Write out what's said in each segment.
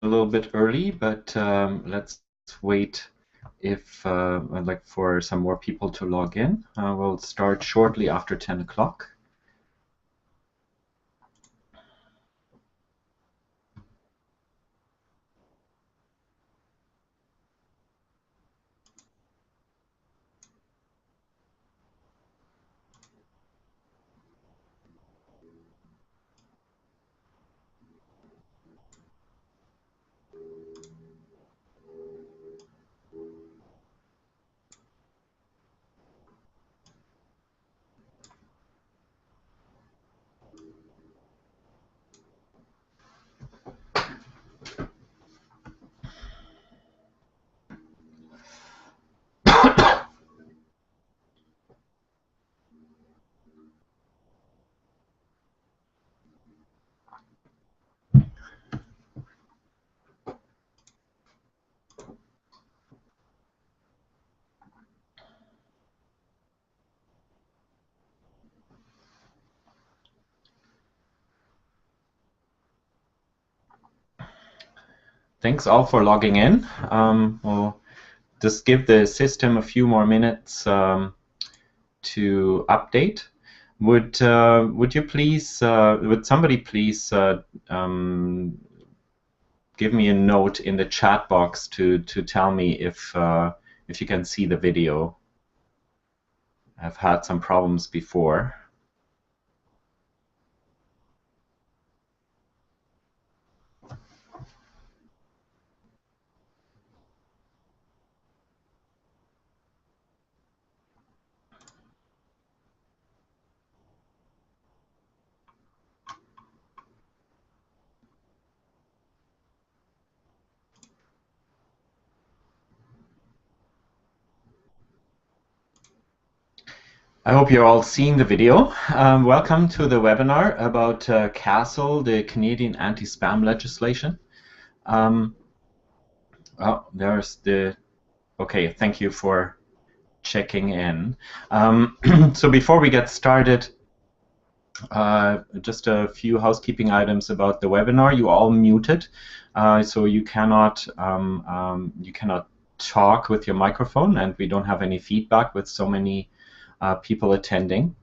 little bit early, but let's wait if like for some more people to log in. We'll start shortly after 10 o'clock. Thanks all for logging in. We'll just give the system a few more minutes to update. Would you please, would somebody please give me a note in the chat box to tell me if you can see the video? I've had some problems before. I hope you're all seeing the video. Welcome to the webinar about CASL, the Canadian anti-spam legislation. Oh, there's the... Okay, thank you for checking in. So before we get started, just a few housekeeping items about the webinar. You all muted, so you cannot talk with your microphone, and we don't have any feedback with so many people attending.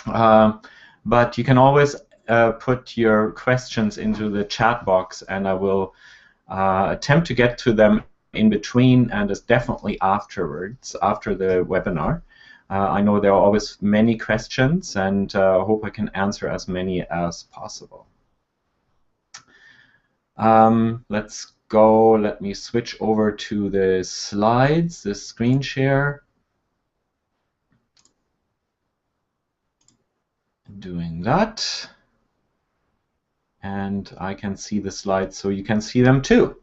But you can always put your questions into the chat box, and I will attempt to get to them in between and definitely afterwards, after the webinar. I know there are always many questions, and I hope I can answer as many as possible. Let's go. Let me switch over to the slides, the screen share. Doing that. And I can see the slides, so you can see them too.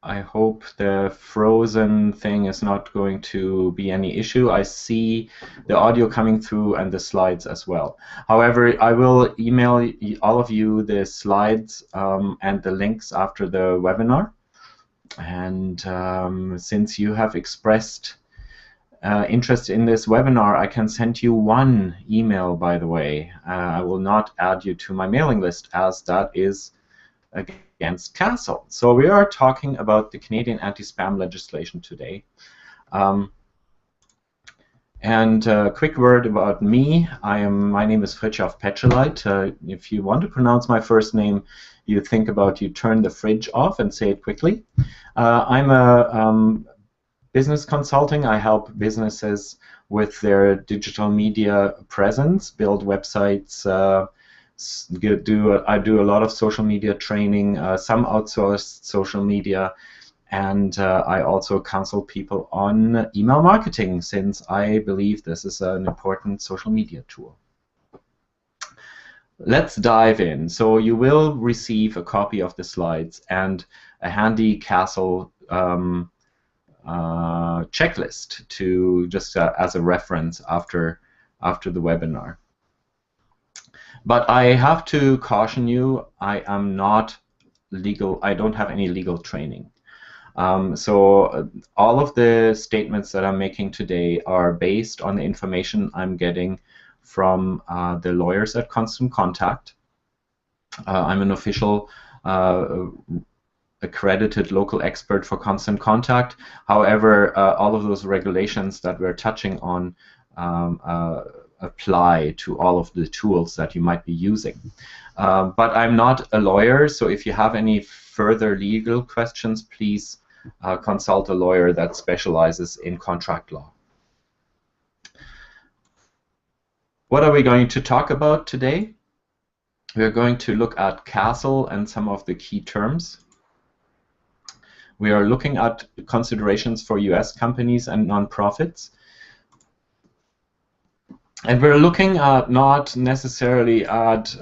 I hope the frozen thing is not going to be any issue. I see the audio coming through and the slides as well. However, I will email all of you the slides and the links after the webinar. And since you have expressed interest in this webinar, I can send you one email, by the way. I will not add you to my mailing list, as that is against CASL. So we are talking about the Canadian anti-spam legislation today. And a quick word about me. My name is Fritjof Petscheleit. If you want to pronounce my first name, you turn the fridge off and say it quickly. I'm a business consulting. I help businesses with their digital media presence, build websites, I do a lot of social media training, some outsourced social media, and I also counsel people on email marketing, since I believe this is an important social media tool. Let's dive in. So you will receive a copy of the slides and a handy CASL checklist to just as a reference after the webinar. But I have to caution you, I am not legal. I don't have any legal training. So all of the statements that I'm making today are based on the information I'm getting from the lawyers at Constant Contact. I'm an official accredited local expert for constant contact. However, all of those regulations that we're touching on apply to all of the tools that you might be using. But I'm not a lawyer, so if you have any further legal questions, please consult a lawyer that specializes in contract law. What are we going to talk about today? We are going to look at CASL and some of the key terms. We are looking at considerations for US companies and nonprofits. And we're looking at not necessarily at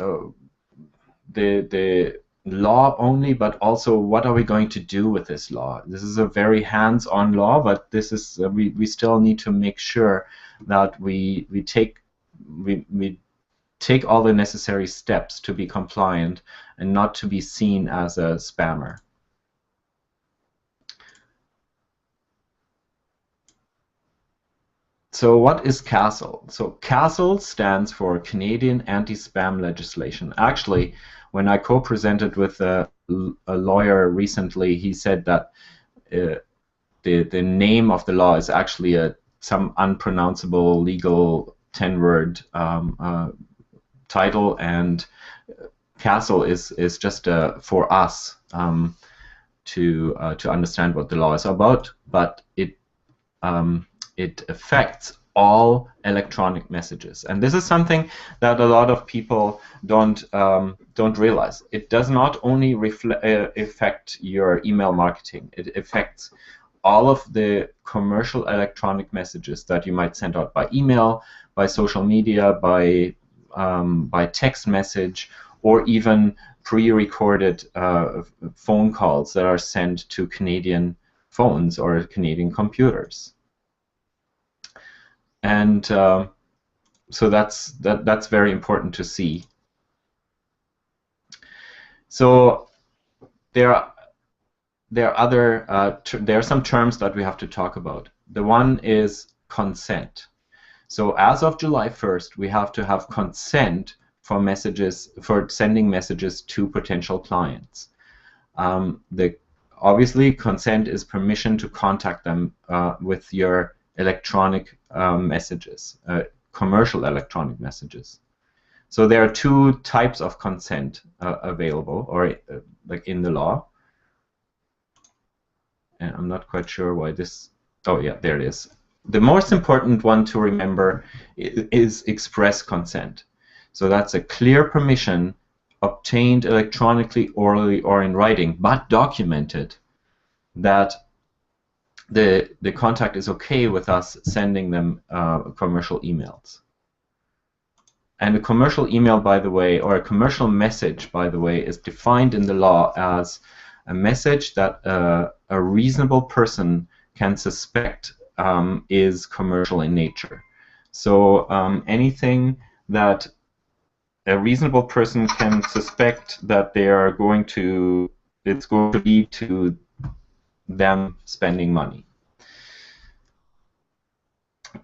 the law only, but also what are we going to do with this law. This is a very hands-on law, but this is we still need to make sure that we take all the necessary steps to be compliant and not to be seen as a spammer. So what is CASL? So CASL stands for Canadian Anti-Spam Legislation. Actually, when I co-presented with a lawyer recently, he said that the name of the law is actually some unpronounceable legal 10-word title, and CASL is just for us to understand what the law is about, but it affects all electronic messages, and this is something that a lot of people don't realize. It does not only affect your email marketing; it affects all of the commercial electronic messages that you might send out by email, by social media, by text message, or even pre-recorded phone calls that are sent to Canadian phones or Canadian computers. And so that's very important to see. So there are some terms that we have to talk about. The one is consent. So as of July 1st, we have to have consent for sending messages to potential clients. Obviously, consent is permission to contact them with your electronic messages, commercial electronic messages. So there are two types of consent available, or like in the law. And I'm not quite sure why this. Oh yeah, there it is. The most important one to remember is express consent. So that's a clear permission obtained electronically, orally, or in writing, but documented, that the contact is okay with us sending them commercial emails. And a commercial email, by the way, or a commercial message, by the way, is defined in the law as a message that a reasonable person can suspect is commercial in nature. So anything that a reasonable person can suspect that they are going to, it's going to lead to them spending money.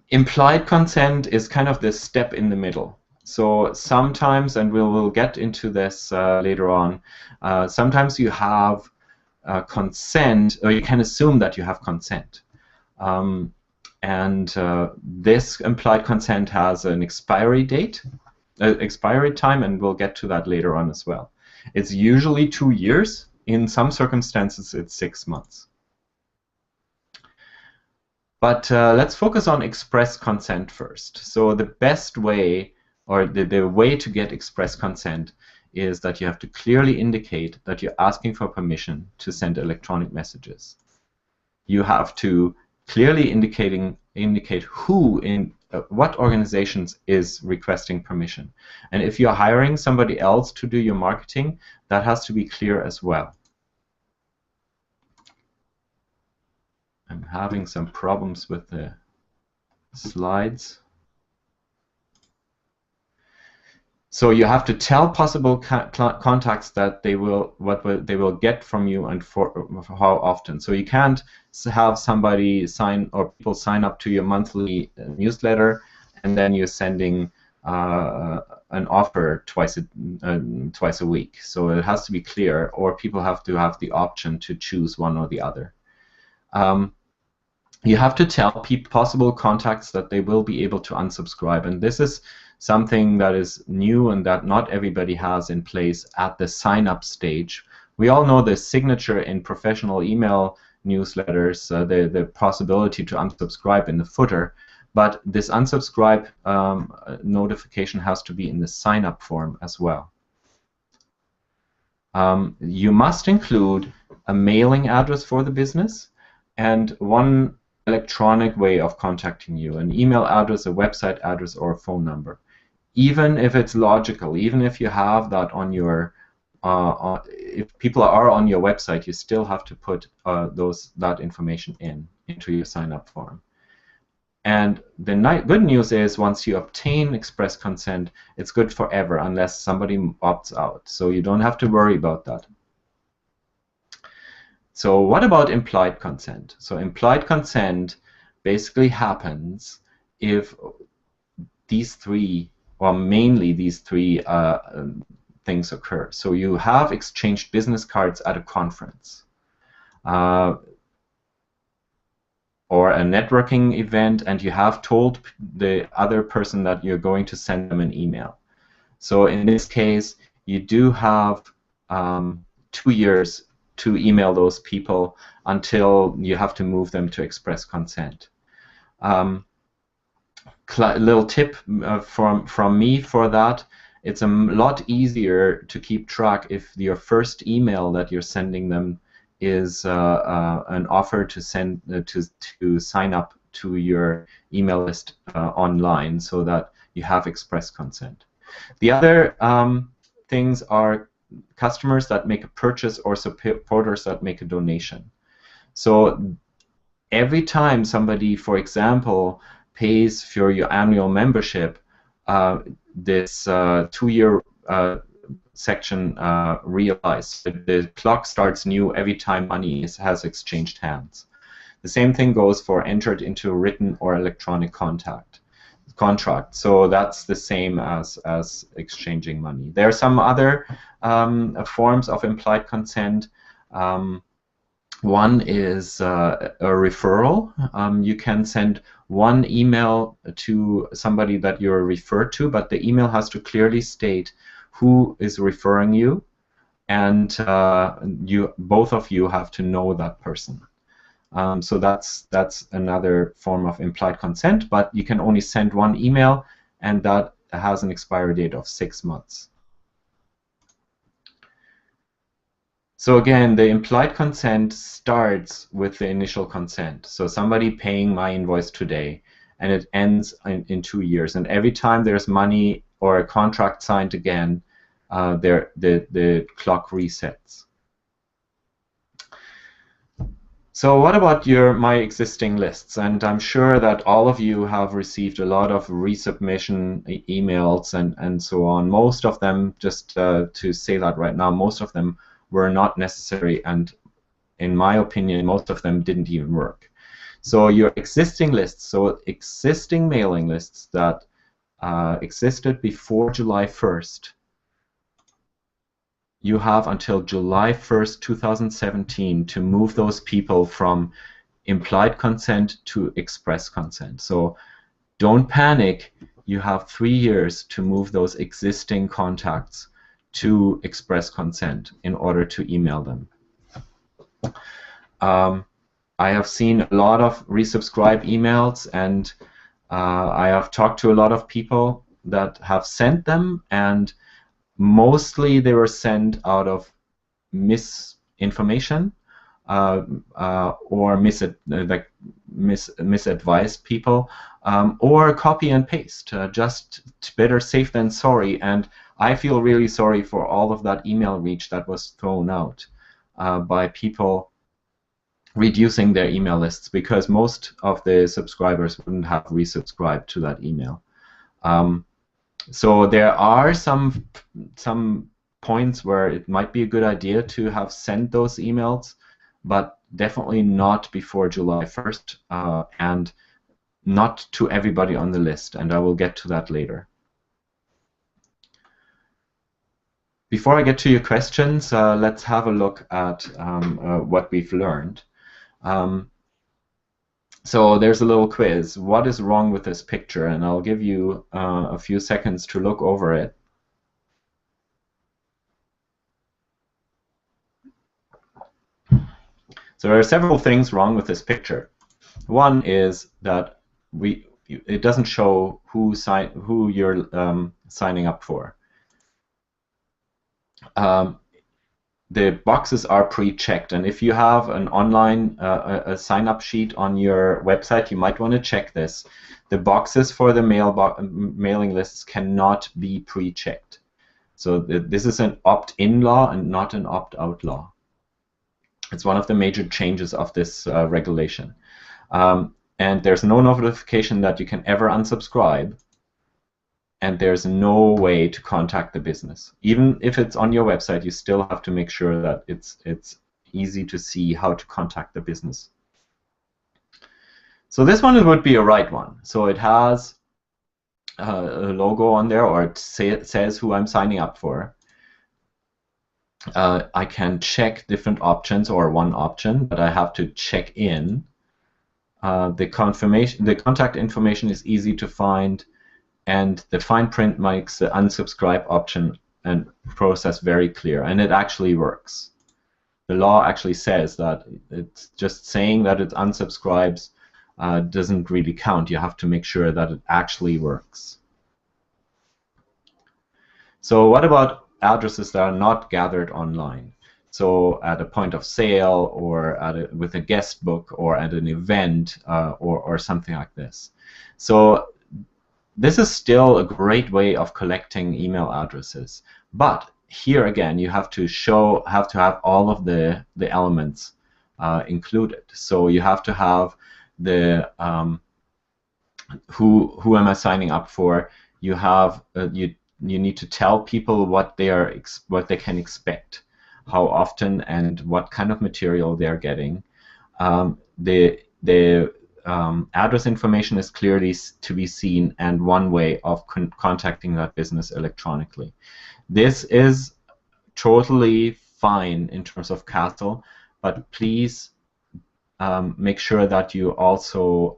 Implied consent is kind of this step in the middle. So sometimes, and we'll get into this later on, sometimes you have consent, or you can assume that you have consent. This implied consent has an expiry date, expiry time, and we'll get to that later on as well. It's usually 2 years. In some circumstances, it's 6 months. But let's focus on express consent first. So the best way, or the way to get express consent, is that you have to clearly indicate that you're asking for permission to send electronic messages. You have to clearly indicate who in what organizations is requesting permission. And if you're hiring somebody else to do your marketing, that has to be clear as well. I'm having some problems with the slides. So you have to tell possible contacts that they will get from you and for how often. So you can't have somebody people sign up to your monthly newsletter and then you're sending an offer twice a week. So it has to be clear, or people have to have the option to choose one or the other. You have to tell possible contacts that they will be able to unsubscribe, and this is something that is new and that not everybody has in place at the sign-up stage. We all know the signature in professional email newsletters, the possibility to unsubscribe in the footer, but this unsubscribe notification has to be in the sign-up form as well. You must include a mailing address for the business and one electronic way of contacting you, an email address, a website address, or a phone number. Even if it's logical, even if you have that on your, if people are on your website, you still have to put that information into your sign-up form. And the good news is, once you obtain express consent, it's good forever unless somebody opts out. So you don't have to worry about that. So what about implied consent? So implied consent basically happens if these three, or mainly these three things occur. So you have exchanged business cards at a conference, or a networking event, and you have told the other person that you're going to send them an email. So in this case, you do have 2 years to email those people until you have to move them to express consent. Little tip from me for that: it's a lot easier to keep track if your first email that you're sending them is an offer to send to sign up to your email list online, so that you have express consent. The other things are customers that make a purchase or supporters that make a donation. So every time somebody, for example, pays for your annual membership, this 2-year section realized that the clock starts new every time money has exchanged hands. The same thing goes for entered into written or electronic contract. So that's the same as exchanging money. There are some other forms of implied consent. One is a referral. You can send one email to somebody that you're referred to, but the email has to clearly state who is referring you, and both of you have to know that person. So that's another form of implied consent, but you can only send one email, and that has an expiry date of 6 months. So again, the implied consent starts with the initial consent. So somebody paying my invoice today, and it ends in 2 years. And every time there's money or a contract signed again, the clock resets. So what about my existing lists? And I'm sure that all of you have received a lot of resubmission emails and so on. Most of them, just to say that right now, most of them were not necessary, and in my opinion, most of them didn't even work. So your existing lists, so existing mailing lists that existed before July 1st, you have until July 1st, 2017 to move those people from implied consent to express consent. So don't panic. You have 3 years to move those existing contacts to express consent in order to email them. I have seen a lot of resubscribe emails, and I have talked to a lot of people that have sent them, and mostly they were sent out of misinformation or misadvised people, or copy and paste. Just better safe than sorry. And I feel really sorry for all of that email reach that was thrown out by people reducing their email lists, because most of the subscribers wouldn't have resubscribed to that email. So there are some points where it might be a good idea to have sent those emails, but definitely not before July 1st, and not to everybody on the list, and I will get to that later. Before I get to your questions, let's have a look at what we've learned. So there's a little quiz. What is wrong with this picture? And I'll give you a few seconds to look over it. So there are several things wrong with this picture. One is that it doesn't show who you're signing up for. The boxes are pre-checked, and if you have an online a sign-up sheet on your website, you might want to check this. The boxes for the mailing lists cannot be pre-checked. So this is an opt-in law and not an opt-out law. It's one of the major changes of this regulation. And there's no notification that you can ever unsubscribe, and there's no way to contact the business. Even if it's on your website, you still have to make sure that it's easy to see how to contact the business. So this one would be a right one. So it has a logo on there, or it says who I'm signing up for. I can check different options or one option, but I have to check in. The contact information is easy to find, and the fine print makes the unsubscribe option and process very clear, and it actually works. The law actually says that it's just saying that it unsubscribes doesn't really count. You have to make sure that it actually works. So what about addresses that are not gathered online? So at a point of sale, or with a guest book, or at an event, or something like this. So this is still a great way of collecting email addresses, but here again you have to have all of the elements included. So you have to have the who am I signing up for? You have you need to tell people what they can expect, how often, and what kind of material they're getting. The address information is clearly to be seen, and one way of contacting that business electronically. This is totally fine in terms of CASL, but please make sure that you also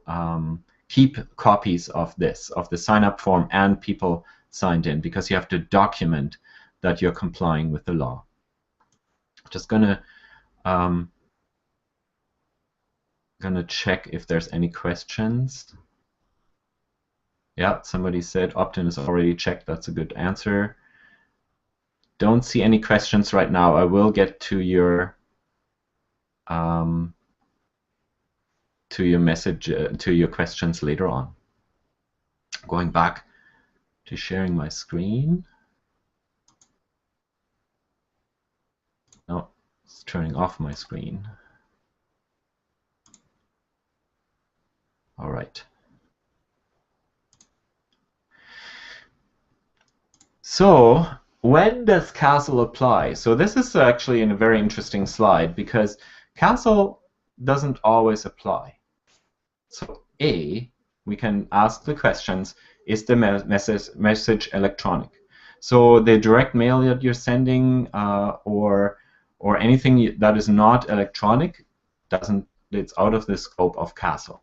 keep copies of the sign-up form and people signed in, because you have to document that you're complying with the law. Just gonna check if there's any questions. Yeah, somebody said opt-in is already checked. That's a good answer. Don't see any questions right now. I will get to your message, to your questions later on. Going back to sharing my screen. No, it's turning off my screen. All right. So when does CASL apply? So this is actually a very interesting slide, because CASL doesn't always apply. So we can ask the questions, is the message electronic? So the direct mail that you're sending or anything that is not electronic, it's out of the scope of CASL.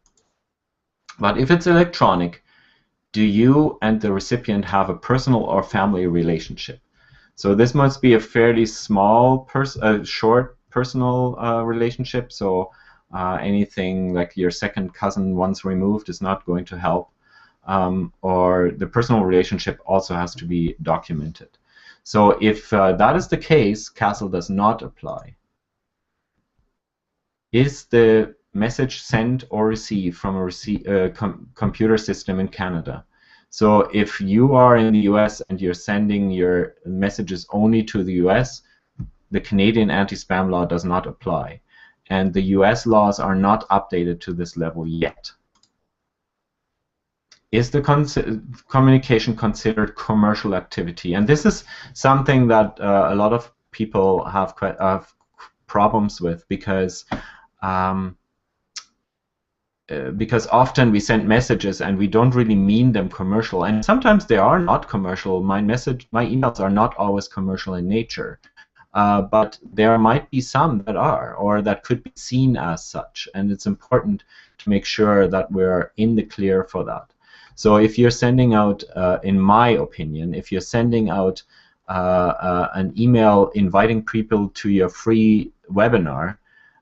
But if it's electronic, do you and the recipient have a personal or family relationship? So this must be a fairly small, short personal relationship. So anything like your second cousin once removed is not going to help. Or the personal relationship also has to be documented. So if that is the case, CASL does not apply. Is the message sent or received from a computer system in Canada? So if you are in the US and you're sending your messages only to the US, the Canadian anti-spam law does not apply. And the US laws are not updated to this level yet. Is the communication considered commercial activity? And this is something that a lot of people have problems with, because because often we send messages and we don't really mean them commercial, and sometimes they are not commercial. My emails are not always commercial in nature, but there might be some that are, or that could be seen as such, and it's important to make sure that we're in the clear for that. So if you're sending out, in my opinion, if you're sending out an email inviting people to your free webinar,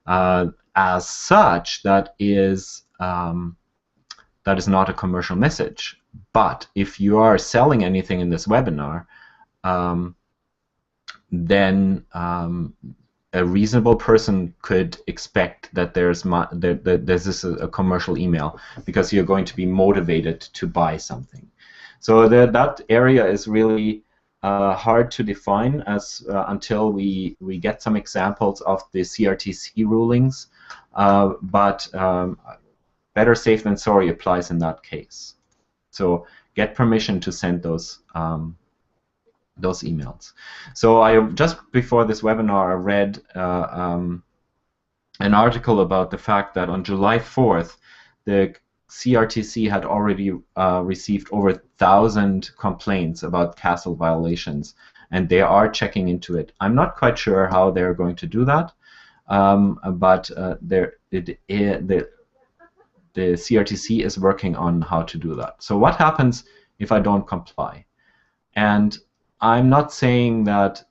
as such, that is not a commercial message. But if you are selling anything in this webinar, then a reasonable person could expect that this is a commercial email, because you're going to be motivated to buy something. So that area is really hard to define until we get some examples of the CRTC rulings. But better safe than sorry applies in that case. So get permission to send those emails. So I just before this webinar, I read an article about the fact that on July 4th, the CRTC had already received over 1,000 complaints about CASL violations, and they are checking into it. I'm not quite sure how they're going to do that, but the CRTC is working on how to do that. So what happens if I don't comply? And I'm not saying that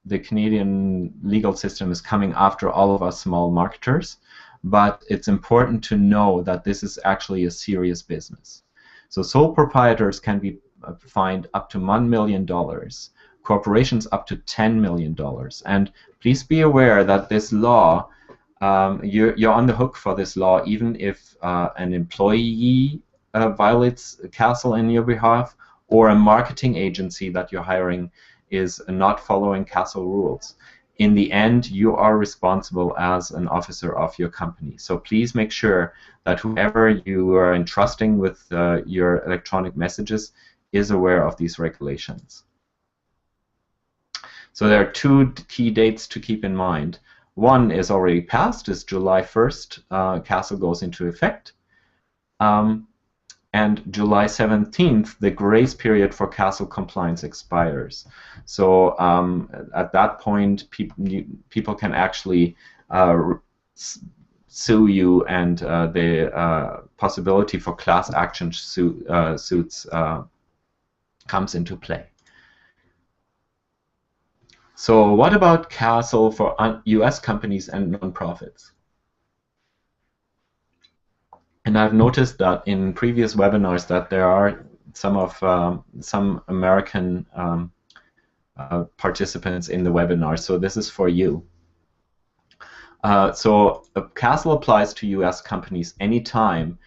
the Canadian legal system is coming after all of us small marketers, but it's important to know that this is actually a serious business. So sole proprietors can be fined up to $1 million, corporations up to $10 million. And please be aware that this law, you're on the hook for this law even if an employee violates CASL in your behalf, or a marketing agency that you're hiring is not following CASL rules. In the end, you are responsible as an officer of your company. So please make sure that whoever you are entrusting with your electronic messages is aware of these regulations. So there are two key dates to keep in mind. One is already passed, is July 1st, CASL goes into effect. And July 17th, the grace period for CASL compliance expires. So at that point, people can actually sue you, and the possibility for class action suits comes into play. So what about CASL for US companies and nonprofits? And I've noticed that in previous webinars that there are some American participants in the webinar, so this is for you. So CASL applies to US companies anytime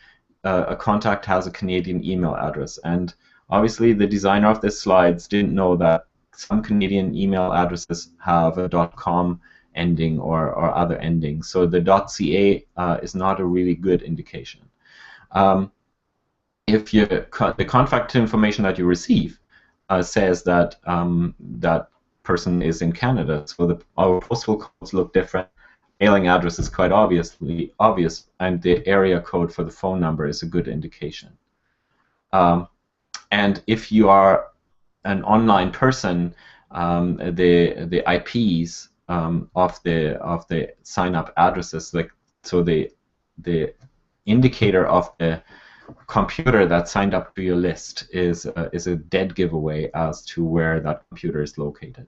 a contact has a Canadian email address. And obviously the designer of this slides didn't know that some Canadian email addresses have a .com ending or other endings. So the .ca is not a really good indication. If the contact information that you receive says that that person is in Canada, so our postal codes look different, mailing address is quite obvious, and the area code for the phone number is a good indication. And if you are an online person, the IPs of the sign-up addresses, so the indicator of the computer that signed up to your list is a dead giveaway as to where that computer is located.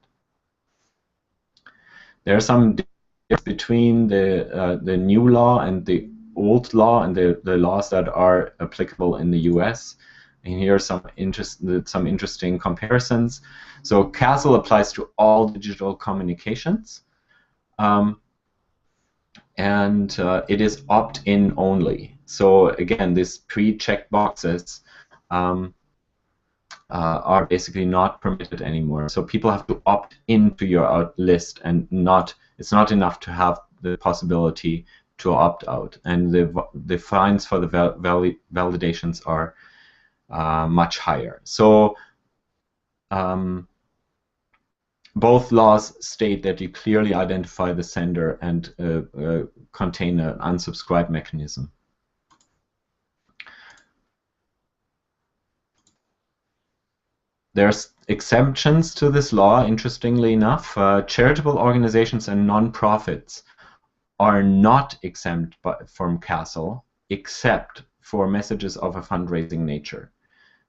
There are some differences between the new law and the old law and the laws that are applicable in the US. And here are some interesting comparisons. So CASL applies to all digital communications, and it is opt-in only. So again, these pre-checked boxes are basically not permitted anymore. So people have to opt into your list, and it's not enough to have the possibility to opt out. And the fines for the validations are much higher. So both laws state that you clearly identify the sender and contain an unsubscribe mechanism. There's exemptions to this law, interestingly enough. Charitable organizations and non-profits are not exempt from CASL, except for messages of a fundraising nature.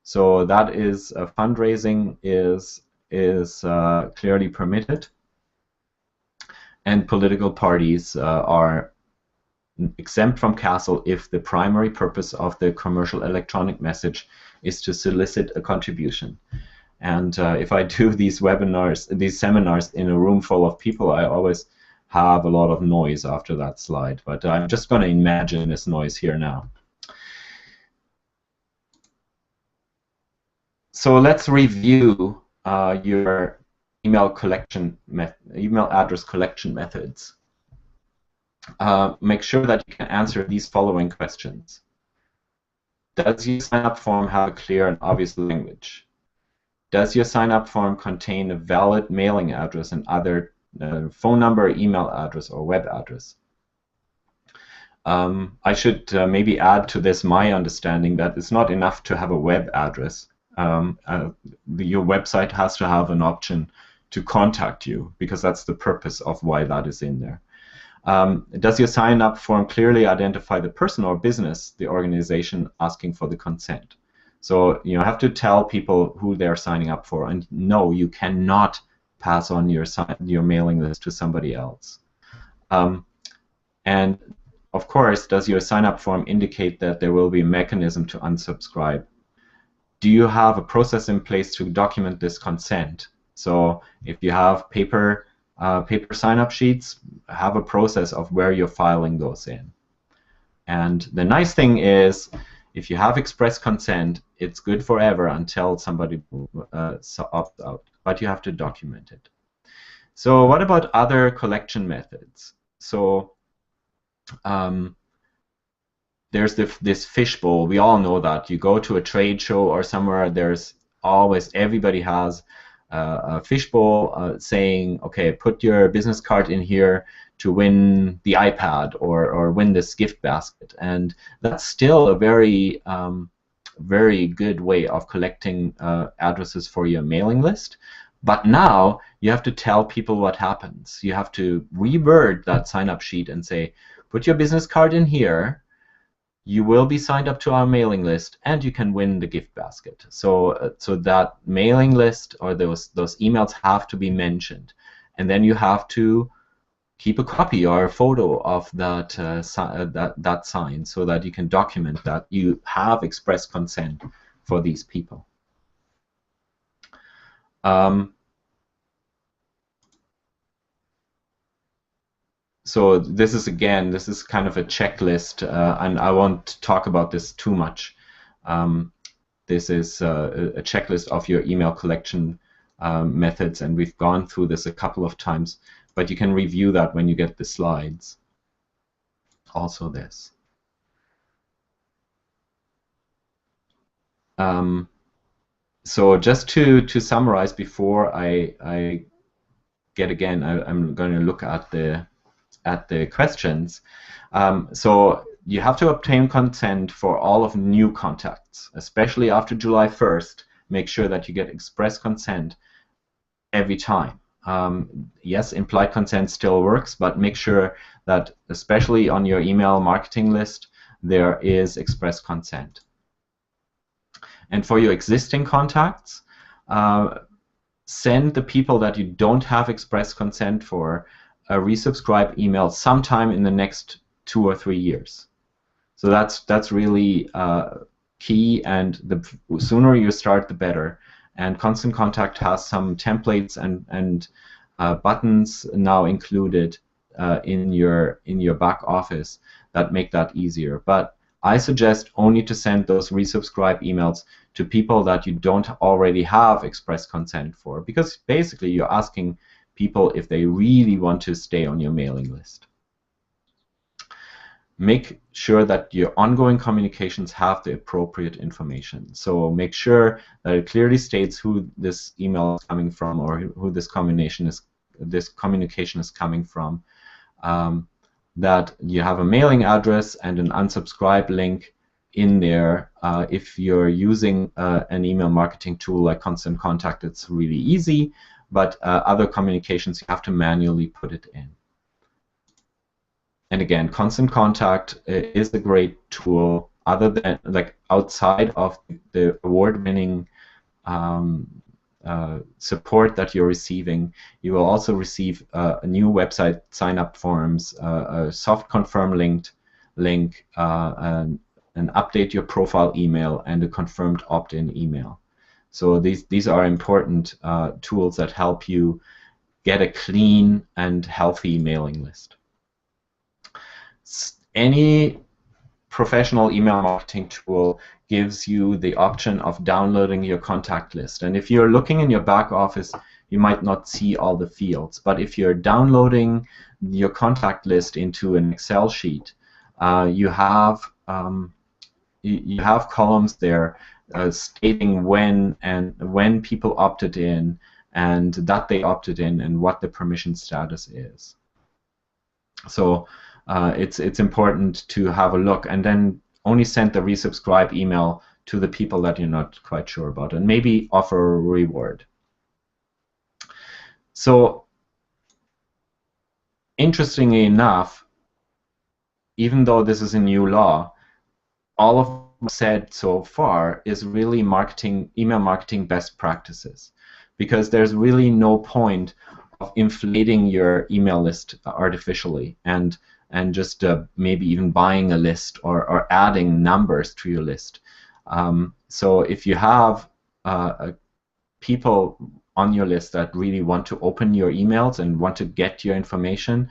So that is, fundraising is clearly permitted, and political parties are exempt from CASL if the primary purpose of the commercial electronic message is to solicit a contribution. And if I do these webinars, these seminars in a room full of people, I always have a lot of noise after that slide. But I'm just going to imagine this noise here now. So let's review your email address collection methods. Make sure that you can answer these following questions. Does your sign-up form have a clear and obvious language? Does your sign-up form contain a valid mailing address and other phone number, email address, or web address? I should maybe add to this my understanding that it's not enough to have a web address. Your website has to have an option to contact you, because that's the purpose of why that is in there. Does your sign-up form clearly identify the person or business, the organization asking for the consent? So you have to tell people who they're signing up for, and no, you cannot pass on your mailing list to somebody else. And of course, does your sign-up form indicate that there will be a mechanism to unsubscribe? Do you have a process in place to document this consent? So if you have paper sign-up sheets, have a process of where you're filing those in. And the nice thing is, if you have express consent, it's good forever until somebody opts out, but you have to document it. So what about other collection methods? So there's this fishbowl. We all know that. You go to a trade show or somewhere, there's always, everybody has a fishbowl saying, okay, put your business card in here to win the iPad or win this gift basket. And that's still a very, very good way of collecting addresses for your mailing list. But now you have to tell people what happens. You have to reword that sign-up sheet and say, put your business card in here, you will be signed up to our mailing list, and you can win the gift basket. So that mailing list or those emails have to be mentioned, and then you have to keep a copy or a photo of that that sign so that you can document that you have express consent for these people. So this is kind of a checklist, and I won't talk about this too much. This is a checklist of your email collection methods, and we've gone through this a couple of times, but you can review that when you get the slides. Also this. So just to summarize before I get again, I'm going to look at the questions. So you have to obtain consent for all of new contacts, especially after July 1st. Make sure that you get express consent every time. Yes, implied consent still works, but make sure that, especially on your email marketing list, there is express consent. And for your existing contacts, send the people that you don't have express consent for a resubscribe email sometime in the next 2 or 3 years. So that's really key, and the sooner you start, the better. And Constant Contact has some templates and buttons now included in your back office that make that easier. But I suggest only to send those resubscribe emails to people that you don't already have express consent for, because basically you're asking people if they really want to stay on your mailing list. Make sure that your ongoing communications have the appropriate information. So make sure that it clearly states who this email is coming from, or who this communication is coming from. That you have a mailing address and an unsubscribe link in there. If you're using an email marketing tool like Constant Contact, it's really easy, but other communications, you have to manually put it in. And again, Constant Contact is a great tool. Other than, like, outside of the award-winning support that you're receiving, you will also receive a new website sign-up forms, a soft confirm link, an update your profile email, and a confirmed opt-in email. So these are important tools that help you get a clean and healthy mailing list. Any professional email marketing tool gives you the option of downloading your contact list. And if you're looking in your back office, you might not see all the fields. But if you're downloading your contact list into an Excel sheet, you have columns there stating when people opted in, and that they opted in, and what the permission status is. So it's important to have a look, and then only send the resubscribe email to the people that you're not quite sure about, and maybe offer a reward. So interestingly enough, even though this is a new law, all of what I've said so far is really email marketing best practices, because there's really no point of inflating your email list artificially and just maybe even buying a list or adding numbers to your list. So if you have people on your list that really want to open your emails and want to get your information,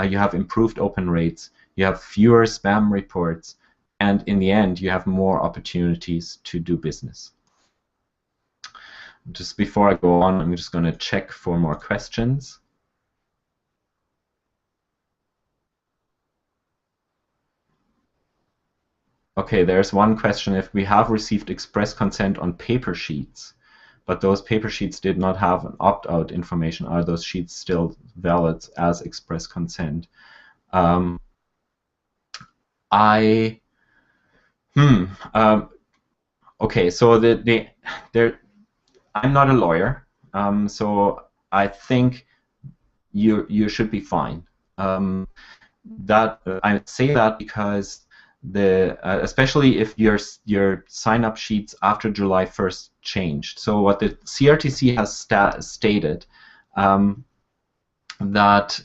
you have improved open rates, you have fewer spam reports, and in the end, you have more opportunities to do business. Just before I go on, I'm just going to check for more questions. Okay, there's one question. If we have received express consent on paper sheets, but those paper sheets did not have an opt-out information, are those sheets still valid as express consent? Okay, so I'm not a lawyer, so I think you should be fine. I say that because especially if your sign-up sheets after July 1st changed. So what the CRTC has stated that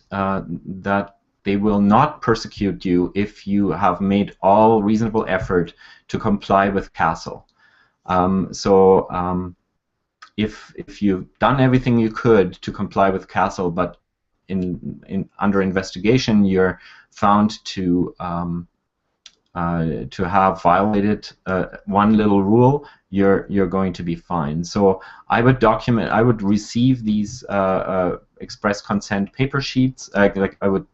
they will not persecute you if you have made all reasonable effort to comply with CASL. If you've done everything you could to comply with CASL, but under investigation you're found to have violated one little rule, you're going to be fined. So I would receive these express consent paper sheets. Like I would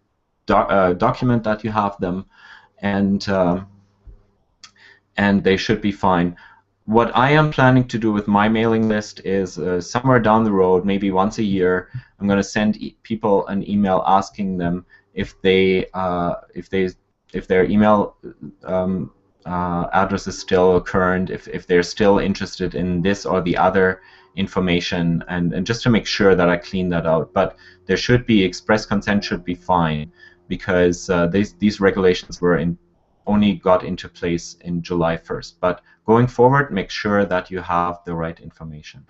document that you have them, and they should be fine. What I am planning to do with my mailing list is somewhere down the road, maybe once a year, I'm going to send people an email asking them if their email address is still current, if they're still interested in this or the other information, and just to make sure that I clean that out. But there should be express consent should be fine, because these regulations only got into place in July 1st. But going forward, make sure that you have the right information.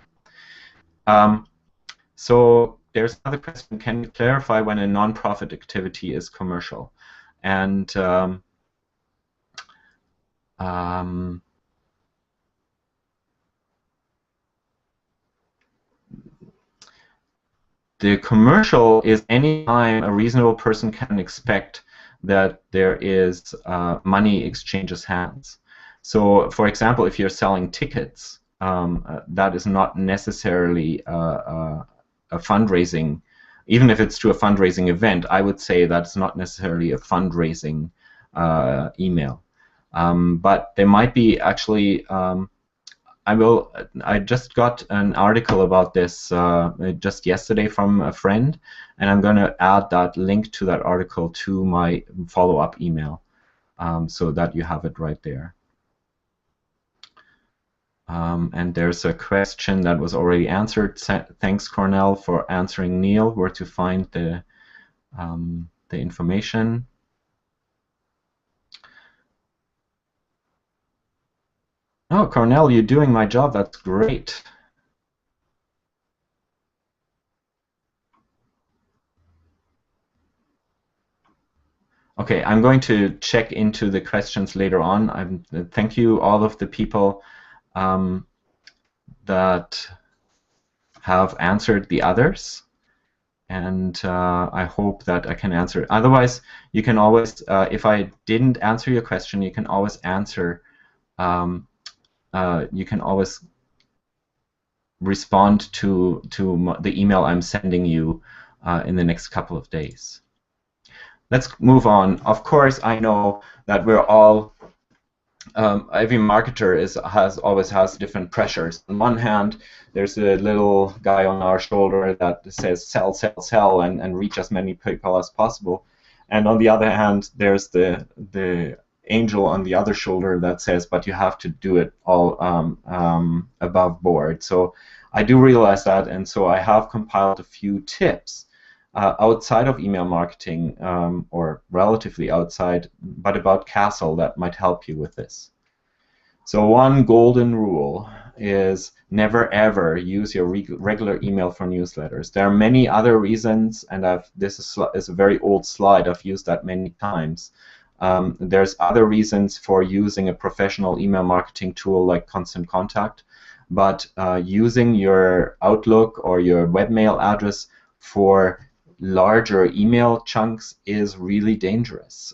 So there's another question. Can you clarify when a nonprofit activity is commercial? And the commercial is any time a reasonable person can expect that there is money exchanges hands. So, for example, if you're selling tickets, that is not necessarily a fundraising. Even if it's to a fundraising event, I would say that's not necessarily a fundraising email. But there might be actually. I just got an article about this just yesterday from a friend, and I'm going to add that link to that article to my follow-up email, so that you have it right there. And there's a question that was already answered. Thanks, Cornell, for answering Neil where to find the information. Oh, Cornell, you're doing my job. That's great. Okay, I'm going to check into the questions later on. Thank you, all of the people that have answered the others. And I hope that I can answer. Otherwise, you can always, if I didn't answer your question, you can always answer. You can always respond to the email I'm sending you in the next couple of days. Let's move on. Of course, I know that we're all every marketer always has different pressures. On one hand, there's a little guy on our shoulder that says sell, sell, sell, and reach as many people as possible. And on the other hand, there's the angel on the other shoulder that says, but you have to do it all above board. So I do realize that, and so I have compiled a few tips outside of email marketing, or relatively outside, but about CASL that might help you with this. So one golden rule is never ever use your regular email for newsletters. There are many other reasons, and this is a very old slide. I've used that many times. There's other reasons for using a professional email marketing tool like Constant Contact, but using your Outlook or your webmail address for larger email chunks is really dangerous.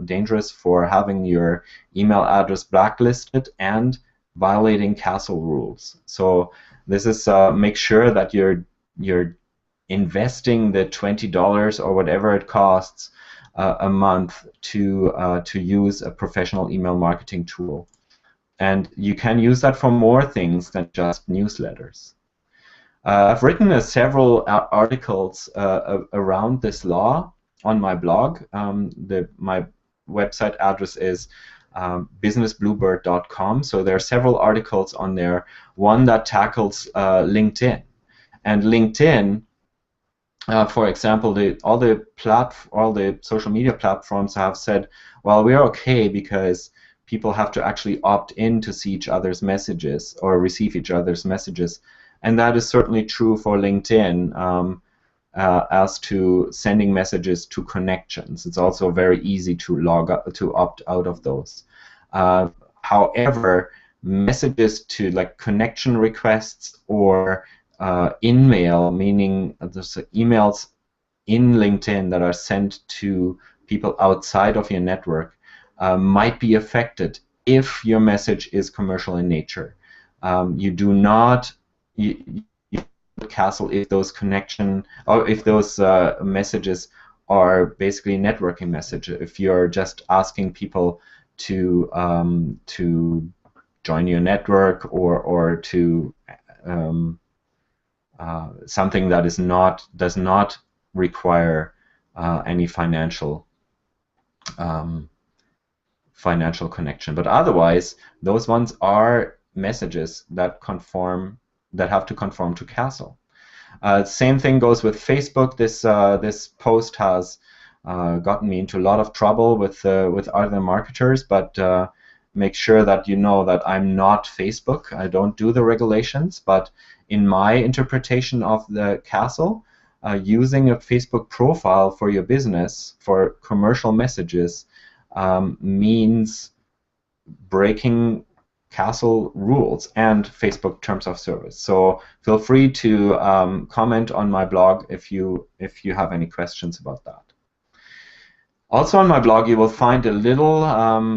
Dangerous for having your email address blacklisted and violating CASL rules. So this is make sure that you're investing the $20 or whatever it costs a month to use a professional email marketing tool. And you can use that for more things than just newsletters. I've written several articles around this law on my blog. My website address is businessbluebird.com. So there are several articles on there. One that tackles LinkedIn. And LinkedIn, for example, all the social media platforms have said, well, we're okay because people have to actually opt in to see each other's messages or receive each other's messages. And that is certainly true for LinkedIn as to sending messages to connections. It's also very easy to opt out of those. However, messages to like connection requests or in-mail, meaning there's emails in LinkedIn that are sent to people outside of your network, might be affected if your message is commercial in nature. You do not CASL if those messages are basically networking message. If you're just asking people to join your network or to something that does not require any financial connection, but otherwise those ones are messages that have to conform to CASL. Same thing goes with Facebook. This post has gotten me into a lot of trouble with other marketers, but make sure that you know that I'm not Facebook. I don't do the regulations, but in my interpretation of the CASL, using a Facebook profile for your business for commercial messages means breaking CASL rules and Facebook terms of service. So feel free to comment on my blog if you have any questions about that. Also on my blog you will find a little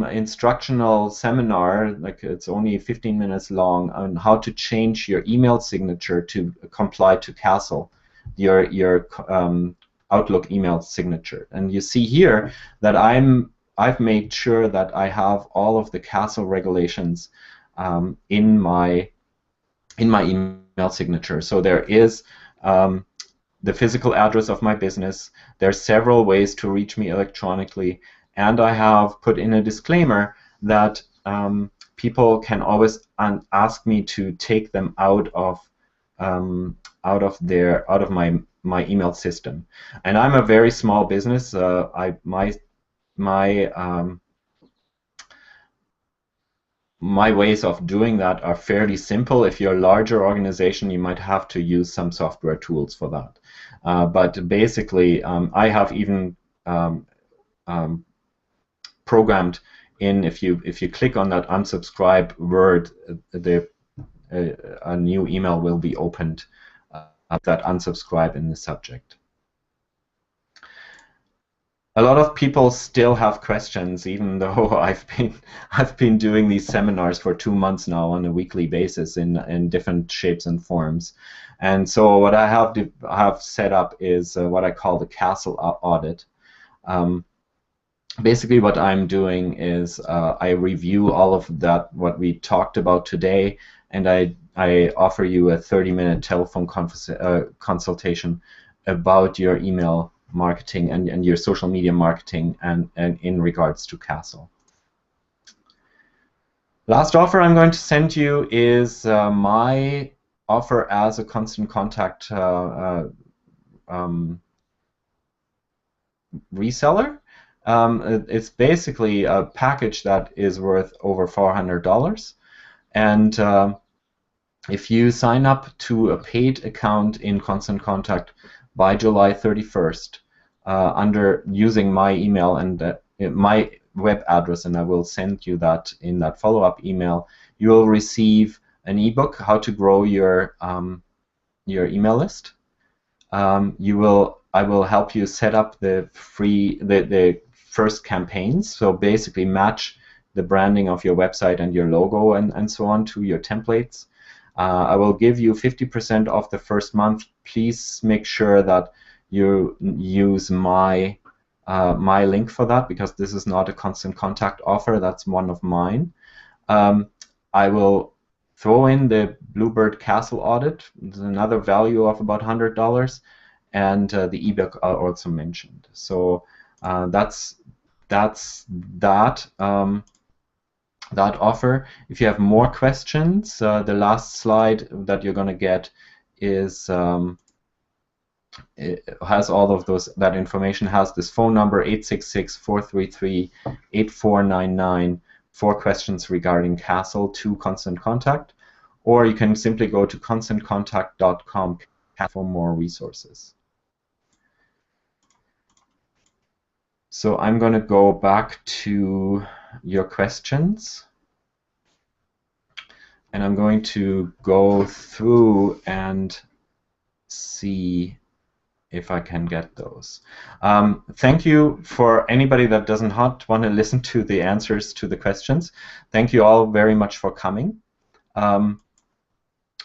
instructional seminar, like it's only 15 minutes long, on how to change your email signature to comply to CASL, your Outlook email signature. And you see here that I've made sure that I have all of the CASL regulations in my email signature. So there is the physical address of my business. There are several ways to reach me electronically, and I have put in a disclaimer that people can always ask me to take them out of my email system. And I'm a very small business. My ways of doing that are fairly simple. If you're a larger organization, you might have to use some software tools for that. But basically, I have even programmed in, if you click on that unsubscribe word, a new email will be opened that unsubscribe in the subject. A lot of people still have questions, even though I've been doing these seminars for 2 months now on a weekly basis in different shapes and forms. And so what I have set up is what I call the CASL audit. Basically, what I'm doing is I review all of that, what we talked about today, and I offer you a 30-minute telephone consultation about your email marketing and your social media marketing and in regards to CASL. Last offer I'm going to send you is my offer as a constant contact reseller. It's basically a package that is worth over $400, and if you sign up to a paid account in Constant Contact by July 31st, under using my email and my web address, and I will send you that in that follow-up email, you will receive an ebook, How to Grow Your Email List. I will help you set up the first campaigns, so basically match the branding of your website and your logo and so on to your templates. I will give you 50% off the first month. Please make sure that you use my link for that, because this is not a Constant Contact offer. That's one of mine. I will throw in the Bluebird CASL audit. There's another value of about $100, and the ebook I also mentioned. So that's that. That offer. If you have more questions, the last slide that you're going to get is it has all of that information, has this phone number 866-433-8499 for questions regarding CASL to Constant Contact, or you can simply go to constantcontact.com for more resources. So I'm going to go back to your questions, and I'm going to go through and see if I can get those. Thank you for anybody that doesn't want to listen to the answers to the questions. Thank you all very much for coming. I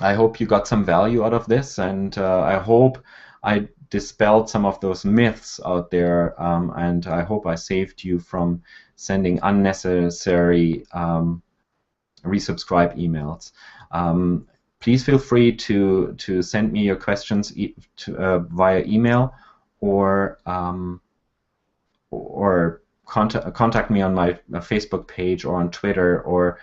hope you got some value out of this, and I hope I dispelled some of those myths out there, and I hope I saved you from sending unnecessary resubscribe emails. Please feel free to send me your questions via email, or contact me on my Facebook page or on Twitter, or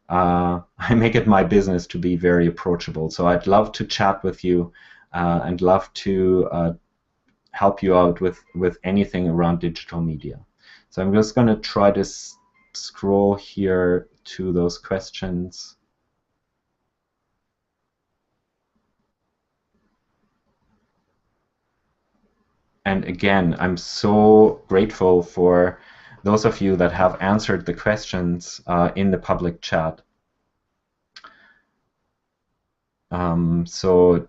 I make it my business to be very approachable. So I'd love to chat with you and love to help you out with anything around digital media. So I'm just going to try to scroll here to those questions. And again, I'm so grateful for those of you that have answered the questions in the public chat. So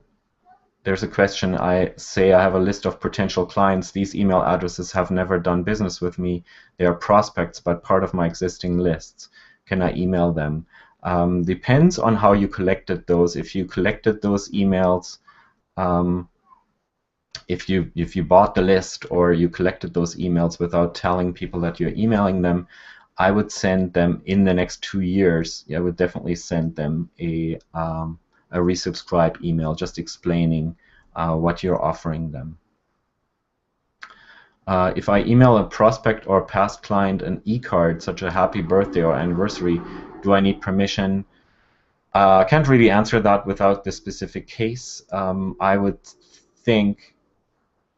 there's a question. I have a list of potential clients. These email addresses have never done business with me. They are prospects, but part of my existing lists. Can I email them? Depends on how you collected those. If you collected those emails, if you bought the list or you collected those emails without telling people that you're emailing them, I would send them in the next 2 years. I would definitely send them a resubscribe email just explaining what you're offering them. If I email a prospect or past client an e-card, such a happy birthday or anniversary, do I need permission? I can't really answer that without the specific case. I would think,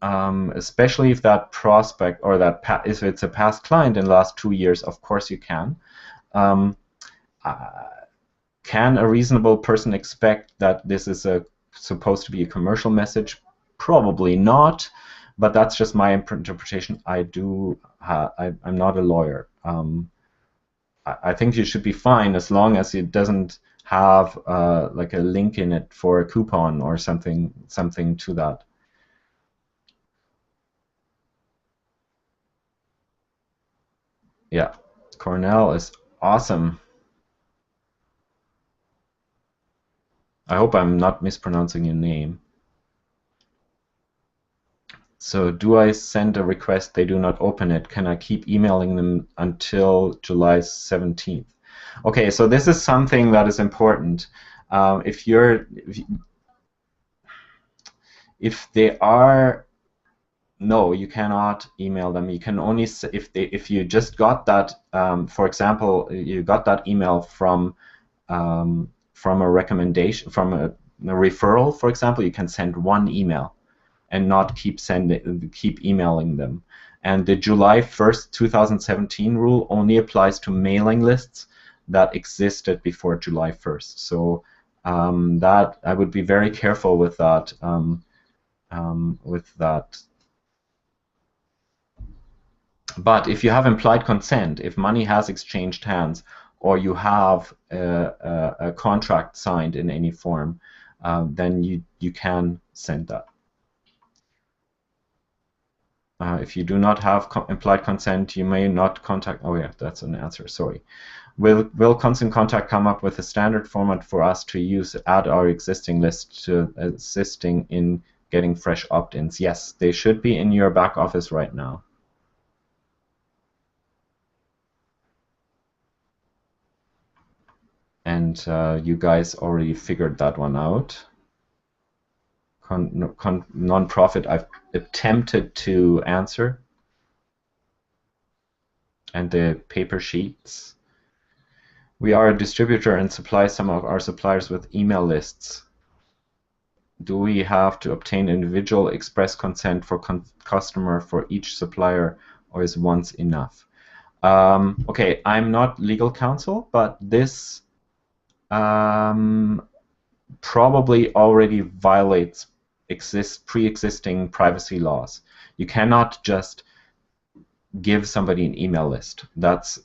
especially if that prospect or if it's a past client in the last 2 years, of course you can. Can a reasonable person expect that this is supposed to be a commercial message? Probably not, but that's just my interpretation. I'm not a lawyer. I think you should be fine as long as it doesn't have like a link in it for a coupon or something to that. Yeah, Cornell is awesome. I hope I'm not mispronouncing your name. So do I send a request, they do not open it? Can I keep emailing them until July 17th? Okay, so this is something that is important. If they are, no, you cannot email them. You can only, if you just got that, for example, you got that email from a recommendation, from a referral, for example, you can send one email and not keep emailing them. And the July 1st, 2017 rule only applies to mailing lists that existed before July 1st. So that I would be very careful with that. But if you have implied consent, if money has exchanged hands, or you have a contract signed in any form, then you can send that. If you do not have implied consent, you may not contact. Oh yeah, that's an answer. Sorry. Will Constant Contact come up with a standard format for us to use add our existing list to assisting in getting fresh opt-ins? Yes, they should be in your back office right now. And you guys already figured that one out. Non-profit, I've attempted to answer. And the paper sheets. We are a distributor and supply some of our suppliers with email lists. Do we have to obtain individual express consent for customer for each supplier, or is once enough? Okay, I'm not legal counsel, but this probably already violates pre-existing privacy laws. You cannot just give somebody an email list. That's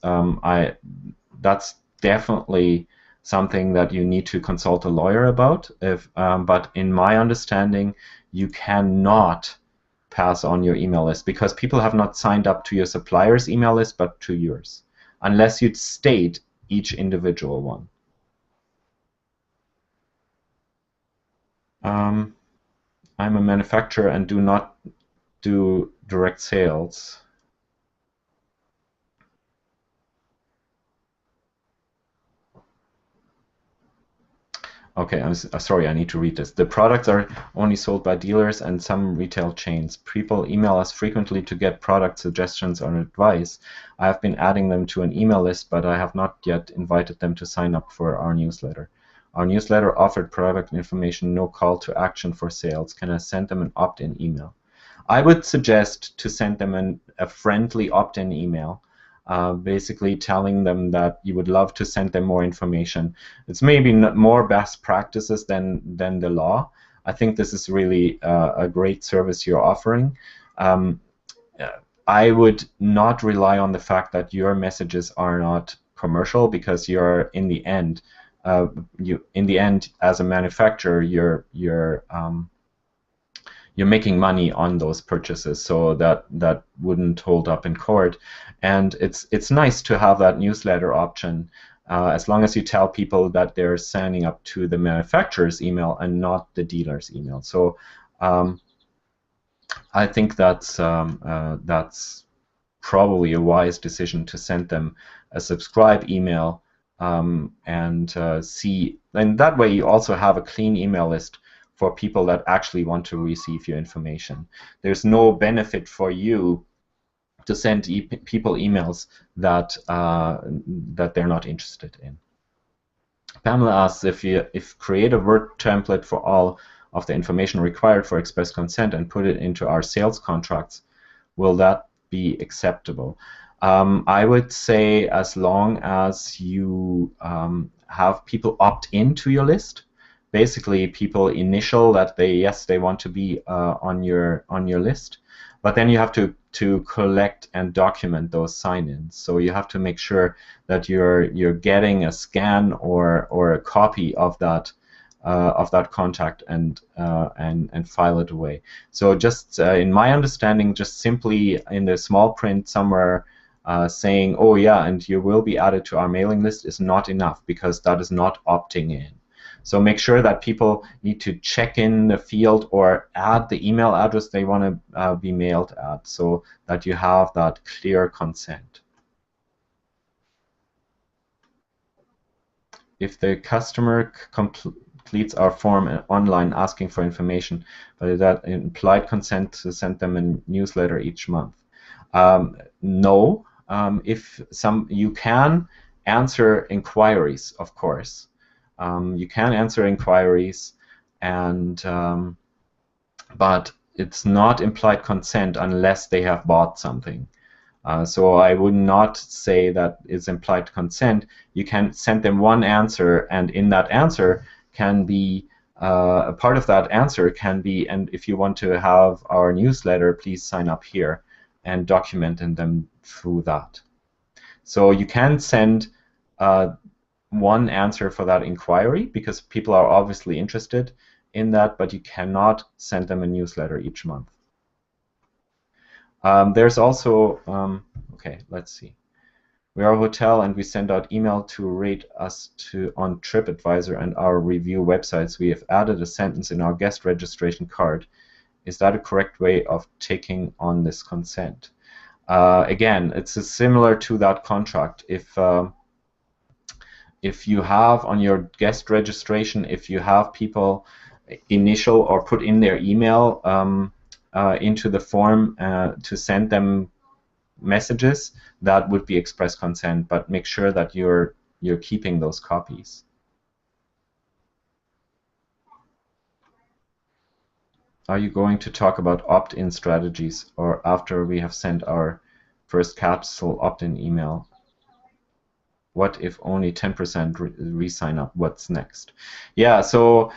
definitely something that you need to consult a lawyer about. But in my understanding, you cannot pass on your email list because people have not signed up to your supplier's email list, but to yours, unless you state each individual one. I'm a manufacturer and do not do direct sales. Okay, I'm sorry, I need to read this. The products are only sold by dealers and some retail chains. People email us frequently to get product suggestions or advice. I have been adding them to an email list, but I have not yet invited them to sign up for our newsletter. Our newsletter offered product information, no call to action for sales. Can I send them an opt-in email? I would suggest to send them a friendly opt-in email. Basically telling them that you would love to send them more information. It's maybe more best practices than the law. I think this is really a great service you're offering. I would not rely on the fact that your messages are not commercial because you're in the end, as a manufacturer, you're making money on those purchases, so that wouldn't hold up in court. And it's nice to have that newsletter option, as long as you tell people that they're signing up to the manufacturer's email and not the dealer's email. So I think that's probably a wise decision to send them a subscribe email, and that way you also have a clean email list for people that actually want to receive your information. There's no benefit for you to send people emails that they're not interested in. Pamela asks if create a Word template for all of the information required for express consent and put it into our sales contracts, will that be acceptable? I would say as long as you have people opt into your list, basically people initial that they want to be on your list, but then you have to collect and document those sign-ins. So you have to make sure that you're getting a scan or a copy of that contact and file it away. So just in my understanding, just simply in the small print somewhere saying, oh yeah, and you will be added to our mailing list is not enough, because that is not opting in. So make sure that people need to check in the field or add the email address they want to be mailed at, so that you have that clear consent. If the customer completes our form online asking for information, but is that implied consent to send them a newsletter each month? No. If you can answer inquiries, of course. You can answer inquiries, and but it's not implied consent unless they have bought something. So I would not say that it's implied consent. You can send them one answer, and in that answer can be a part of that answer can be, and if you want to have our newsletter, please sign up here, and document them through that. So you can send one answer for that inquiry, because people are obviously interested in that, but you cannot send them a newsletter each month. There's also, okay, let's see. We are a hotel and we send out email to rate us on TripAdvisor and our review websites. We have added a sentence in our guest registration card. Is that a correct way of taking on this consent? Again, it's similar to that contract. If you have on your guest registration, if you have people initial or put in their email into the form to send them messages, that would be express consent, but make sure that you're keeping those copies. Are you going to talk about opt-in strategies, or after we have sent our first CASL opt-in email? What if only 10% re-sign up? What's next? Yeah, so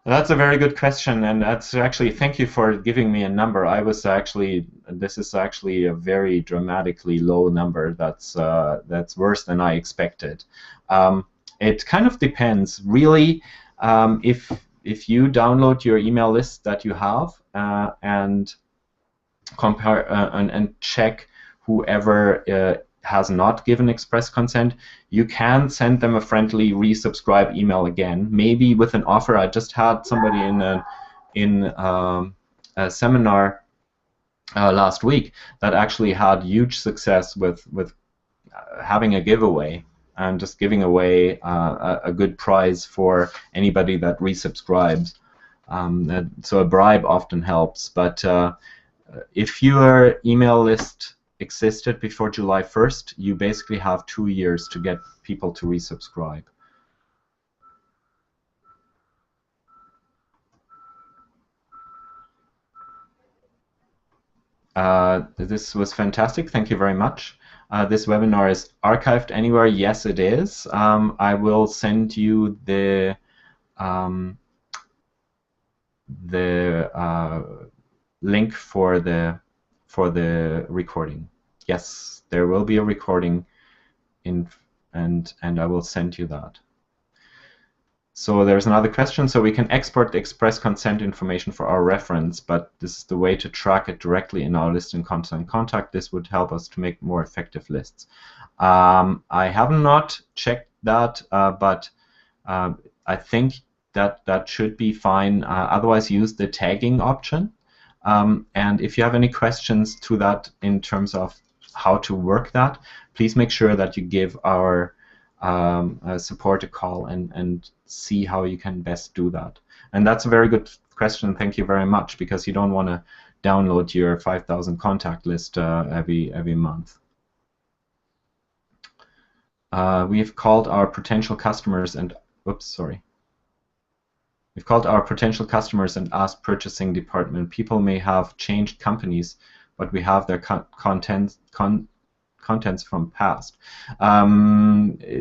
that's a very good question, and that's actually, thank you for giving me a number. This is actually a very dramatically low number. That's worse than I expected. It kind of depends, really. If you download your email list that you have and compare and check whoever has not given express consent, you can send them a friendly resubscribe email again, maybe with an offer. I just had somebody in a seminar last week that actually had huge success with having a giveaway and just giving away a good prize for anybody that resubscribes. So a bribe often helps, but if your email list existed before July 1st, you basically have 2 years to get people to resubscribe. This was fantastic. Thank you very much. This webinar is archived anywhere. Yes, it is. I will send you the link for the recording. Yes, there will be a recording and I will send you that. So there's another question. So we can export the express consent information for our reference, but this is the way to track it directly in our list and consent contact. This would help us to make more effective lists. I have not checked that, but I think that should be fine. Otherwise, use the tagging option. And if you have any questions to that in terms of how to work that, please make sure that you give our support a call and see how you can best do that. And that's a very good question. Thank you very much, because you don't want to download your 5,000 contact list every month. We've called our potential customers and Oops, sorry. We've called our potential customers and asked purchasing department. People may have changed companies, but we have their contents from past.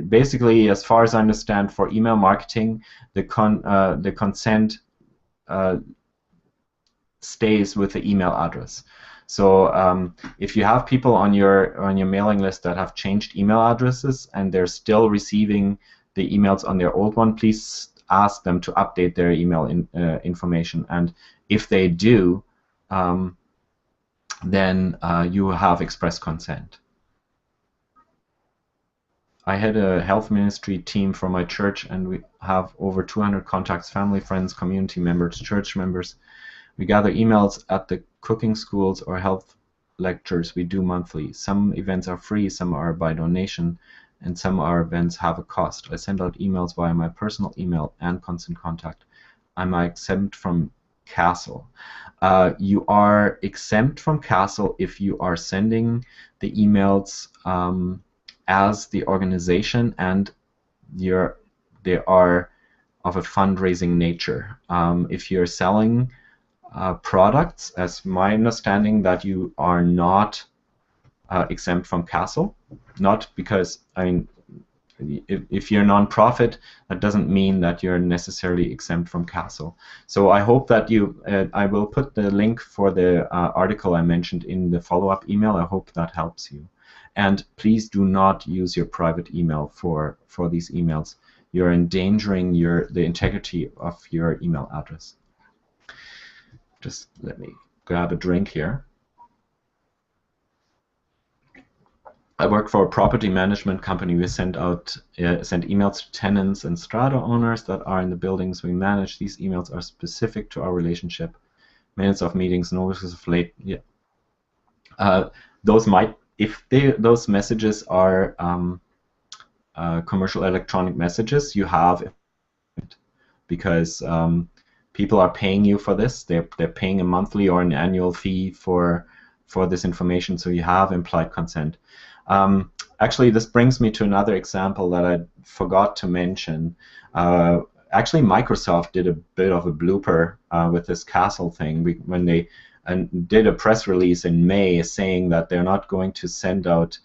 Basically, as far as I understand, for email marketing, the consent stays with the email address. So if you have people on your mailing list that have changed email addresses and they're still receiving the emails on their old one, please ask them to update their email information. And if they do, then you have express consent. I had a health ministry team for my church, and we have over 200 contacts, family, friends, community members, church members. We gather emails at the cooking schools or health lectures we do monthly. Some events are free, some are by donation, and some our events have a cost. I send out emails via my personal email and constant contact. Am I exempt from CASL? You are exempt from CASL if you are sending the emails as the organization and they are of a fundraising nature. If you're selling products, as my understanding that you are not exempt from CASL, not because, I mean, if you're a nonprofit, that doesn't mean that you're necessarily exempt from CASL. So I hope that I will put the link for the article I mentioned in the follow-up email. I hope that helps you. And please do not use your private email for these emails. You're endangering the integrity of your email address. Just let me grab a drink here. I work for a property management company. We send emails to tenants and strata owners that are in the buildings we manage. These emails are specific to our relationship. Minutes of meetings, notices of late. Yeah. Those might, if those messages are commercial electronic messages, you have it, because people are paying you for this. They're paying a monthly or an annual fee for this information, so you have implied consent. Actually, this brings me to another example that I forgot to mention. Actually, Microsoft did a bit of a blooper with this CASL thing when they did a press release in May saying that they're not going to send out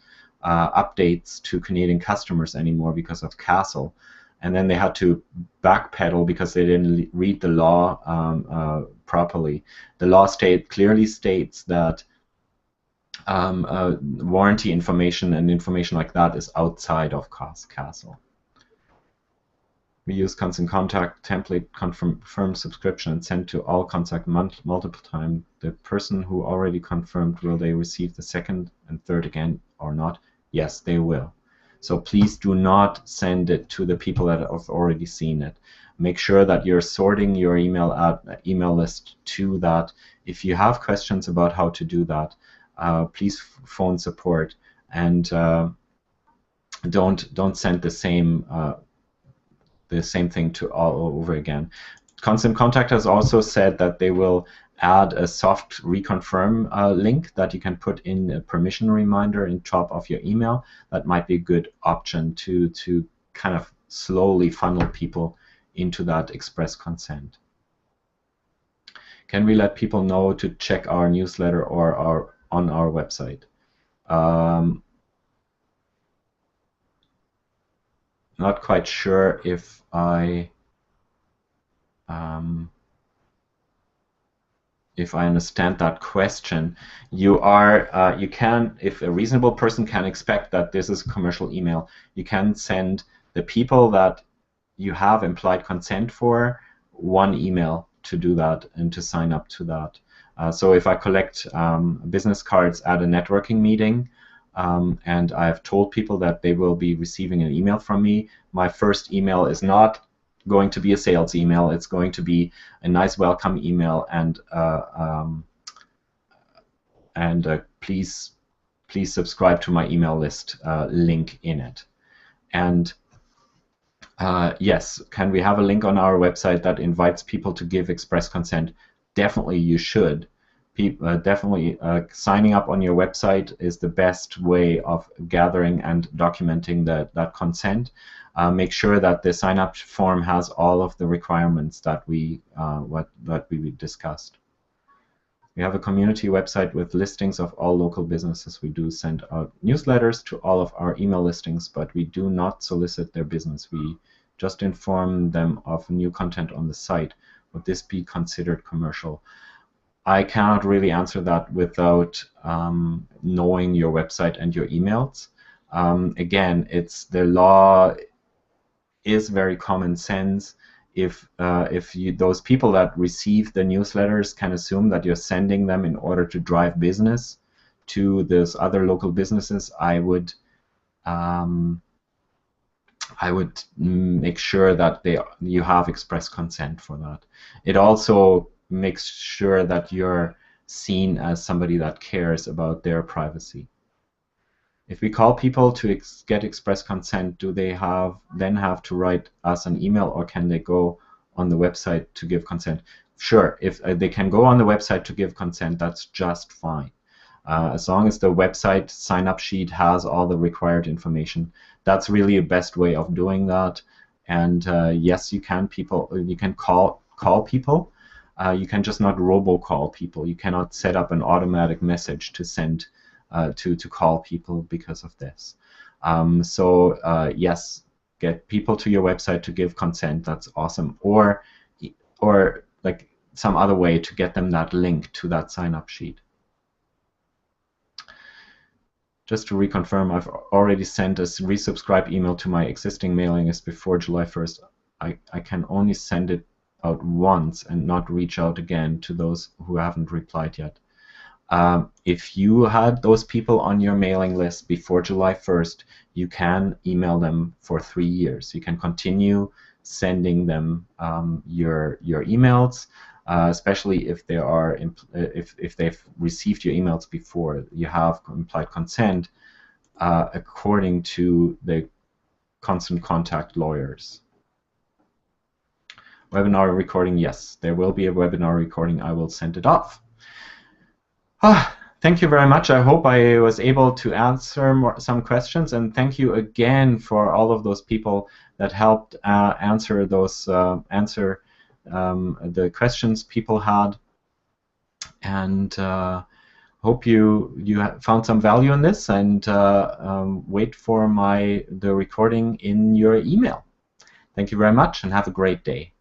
updates to Canadian customers anymore because of CASL. And then they had to backpedal because they didn't read the law properly. The law clearly states that warranty information and information like that is outside of CASL. We use constant contact template, confirm subscription, and send to all contact multiple times. The person who already confirmed, will they receive the second and third again or not? Yes, they will. So please do not send it to the people that have already seen it. Make sure that you're sorting your email list to that. If you have questions about how to do that, please phone support, and don't send the same thing to all over again. Constant Contact has also said that they will add a soft reconfirm link that you can put in a permission reminder in top of your email. That might be a good option to kind of slowly funnel people into that express consent. Can we let people know to check our newsletter or on our website? Not quite sure if I understand that question. You can, if a reasonable person can expect that this is a commercial email, you can send the people that you have implied consent for one email to do that and to sign up to that. So if I collect business cards at a networking meeting, and I've told people that they will be receiving an email from me, my first email is not going to be a sales email. It's going to be a nice welcome email and please subscribe to my email list link in it. And yes, can we have a link on our website that invites people to give express consent? Definitely you should, definitely signing up on your website is the best way of gathering and documenting that consent. Make sure that the sign-up form has all of the requirements that we discussed. We have a community website with listings of all local businesses. We do send out newsletters to all of our email listings, but we do not solicit their business. We just inform them of new content on the site. Would this be considered commercial? I cannot really answer that without knowing your website and your emails. Again, the law is very common sense. If those people that receive the newsletters can assume that you're sending them in order to drive business to those other local businesses, I would make sure that you have express consent for that. It also makes sure that you're seen as somebody that cares about their privacy. If we call people to get express consent, do they then have to write us an email, or can they go on the website to give consent? Sure, if they can go on the website to give consent, that's just fine. As long as the website sign-up sheet has all the required information, that's really a best way of doing that. And yes, you can call people. You can just not robocall people. You cannot set up an automatic message to send to call people because of this. Yes, get people to your website to give consent. That's awesome. Or like some other way to get them that link to that sign-up sheet. Just to reconfirm, I've already sent a resubscribe email to my existing mailing list before July 1st. I can only send it out once and not reach out again to those who haven't replied yet. If you had those people on your mailing list before July 1st, you can email them for 3 years. You can continue sending them your emails, especially if if they've received your emails before you have implied consent, according to the constant contact lawyers. Webinar recording, yes, there will be a webinar recording. I will send it off. Thank you very much. I hope I was able to answer some questions, and thank you again for all of those people that helped answer the questions people had, and hope you found some value in this, and wait for the recording in your email. Thank you very much, and have a great day.